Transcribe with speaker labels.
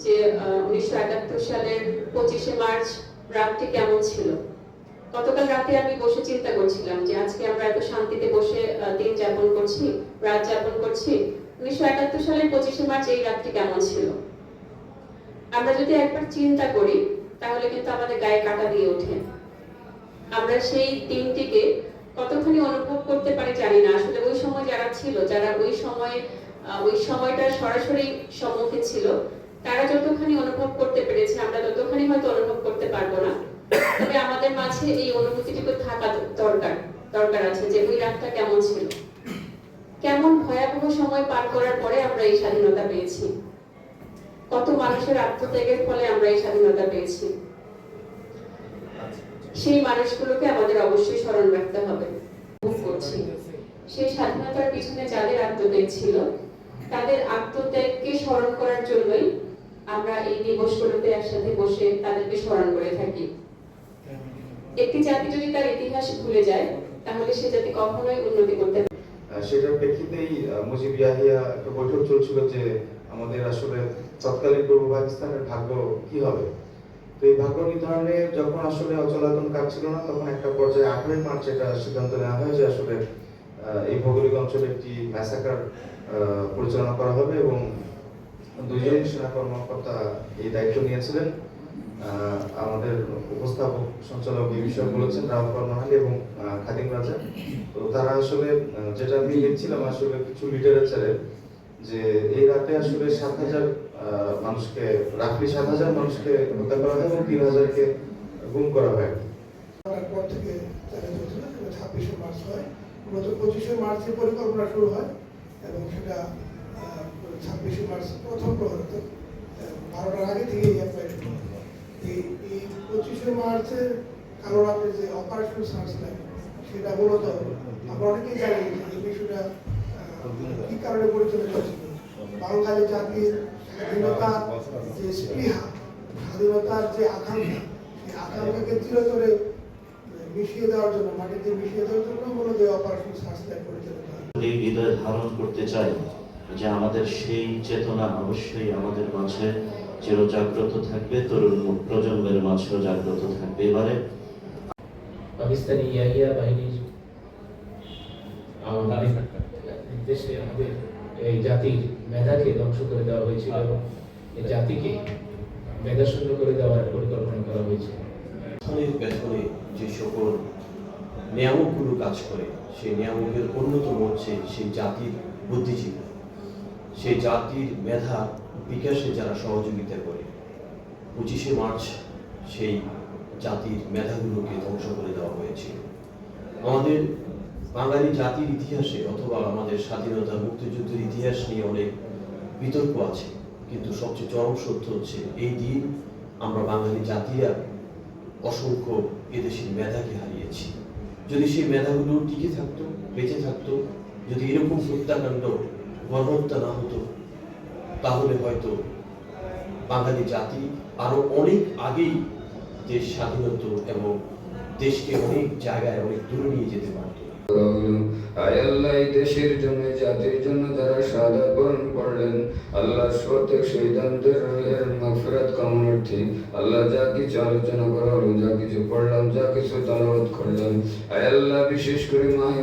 Speaker 1: যে 1971 সালের 25শে মার্চ রাতটি কেমন ছিল। গতকাল রাতে আমি বসে চিন্তা করছিলাম যে আজকে আমরা এত শান্তিতে বসে দিন যাপন করছি, রাত যাপন করছি, 1971 সালের 25শে মার্চ এই রাতটি কেমন ছিল। আমরা যদি একবার চিন্তা করি তাহলে কিন্তু আমাদের গায়ে কাঁটা দিয়ে ওঠে। আমরা সেই দিনটিকে কতখানি অনুভব করতে পারি জানি না। আসলে ওই সময় যারা ছিল, যারা ওই সময়টা সরাসরি সম্মুখীন ছিল, তারা যতখানি অনুভব করতে পেরেছে আমরা ততখানি হয়তো অনুভব করতে পারবো না। তবে আমাদের মাঝে এই অনুভূতিটুকু থাকা দরকার আছে যে ওই রাতটা কেমন ছিল, কেমন ভয়াবহ সময় পার করার পরে আমরা এই স্বাধীনতা পেয়েছি, কত মানুষের আত্মত্যাগের ফলে আমরা এই স্বাধীনতা পেয়েছি। সেই মানুষগুলোকে আমাদের অবশ্যই স্মরণ রাখতে হবে। সেই স্বাধীনতার পিছনে যাদের আত্মত্যাগ ছিল তাদের আত্মত্যাগকে স্মরণ করার জন্যই আমরা এই দিবসগুলোতে একসাথে বসে তাদেরকে স্মরণ করে থাকি। একটি জাতি যদি তার ইতিহাস ভুলে যায় তাহলে সে জাতি কখনোই উন্নতি করতে পারে না।
Speaker 2: সেটার প্রেক্ষিতেই মুজিব ইয়াহিয়া একটা বৈঠক চলছিল যে আমাদের আসলে তৎকালীন পূর্ব পাকিস্তানের ভাগ্য কি হবে। তো এই ভাগ্য নির্ধারণে যখন আসলে অচলায়তন কাটছিল না, তখন একটা পর্যায়ে 8ই মার্চ এটা সিদ্ধান্ত নেওয়া হয় যে আসলে এই ভৌগোলিক অঞ্চলে একটি ম্যাসাকার পরিচালনা করা হবে এবং দুইজন সেনা কর্মকর্তা এই দায়িত্ব নিয়েছিলেন। আমাদের উপস্থাপক সঞ্চালক এই বিষয়ে বলেছেন রাহুল কর্মহালি এবং খাদিম রাজা। তো তারা আসলে যেটা আমি দেখছিলাম আসলে কিছু লিটারেচারে যে এই রাতে আসলে 7,000 মানুষকে, রাফলি 7,000 মানুষকে হত্যা করা হয় এবং 3,000-কে গুম করা হয়।
Speaker 3: তারপর থেকে 26শে মার্চ হয়, মূলত 25শে মার্চে পরিকল্পনা শুরু হয় এবং সেটা 26শে মার্চ প্রথম প্রহরতে 12টার আগে থেকেই অ্যাপ্লাই শুরু হয়। এই 25শে মার্চের কারণ আপনি যে অপারেশন সার্চ লাইন, সেটা মূলত আমরা অনেকেই জানি যে এই বিষয়টা কি কারণে পরিচালিত হয়েছিল। বাঙালি জাতির স্বাধীনতার যে স্পৃহা, স্বাধীনতার যে আকাঙ্ক্ষা, সেই আকাঙ্ক্ষাকে চিরতরে মিশিয়ে দেওয়ার জন্য, মাটিতে মিশিয়ে দেওয়ার জন্য মূলত অপারেশন সার্চ লাইন পরিচালিত হয়।
Speaker 4: হৃদয়ে ধারণ করতে চাই যে আমাদের সেই চেতনা অবশ্যই আমাদের মাঝে চিরজাগ্রত থাকবে, তরুণ প্রজন্মের মাঝেও জাগ্রত থাকবে। এবারে
Speaker 5: পাকিস্তানি ইয়াহিয়া বাহিনীর নির্দেশে আমাদের এই জাতির মেধাকে ধ্বংস করে দেওয়া হয়েছিল এবং এই জাতিকে মেধাশূন্য করে দেওয়ার পরিকল্পনা করা হয়েছে।
Speaker 6: পেছনে যে সকল নিয়ামকগুলো কাজ করে, সেই নিয়ামকের অন্যতম হচ্ছে সেই জাতির বুদ্ধিজীবী, সেই জাতির মেধা বিকাশে যারা সহযোগিতা করে। 25শে মার্চ সেই জাতির মেধাগুলোকে ধ্বংস করে দেওয়া হয়েছিল। আমাদের বাঙালি জাতির ইতিহাসে অথবা আমাদের স্বাধীনতা মুক্তিযুদ্ধের ইতিহাস নিয়ে অনেক বিতর্ক আছে, কিন্তু সবচেয়ে চরম সত্য হচ্ছে এই দিন আমরা বাঙালি জাতিরা অসংখ্য এদেশের মেধাকে হারিয়েছি। যদি সেই মেধাগুলো টিকে থাকতো, বেঁচে থাকতো, যদি এরকম হত্যাকাণ্ড, গণহত্যা না হতো, তাহলে হয়তো বাঙালি জাতি আরো অনেক আগেই দেশ স্বাধীন হতো এবং দেশকে অনেক জায়গায় অনেক দূরে নিয়ে যেতে পারত।
Speaker 7: আয় আল্লাহ, এই দেশের জন্য, জাতির জন্য যারা শাহাদাত বরণ করলেন, আল্লাহ প্রত্যেক শহীদদের রুহের মাগফিরাত কামনার্থে আল্লাহ যা কিছু আলোচনা করা হলো, যা কিছু পড়লাম, যা কিছু তেলাওয়াত করলাম, আয় আল্লাহ বিশেষ করে মাহে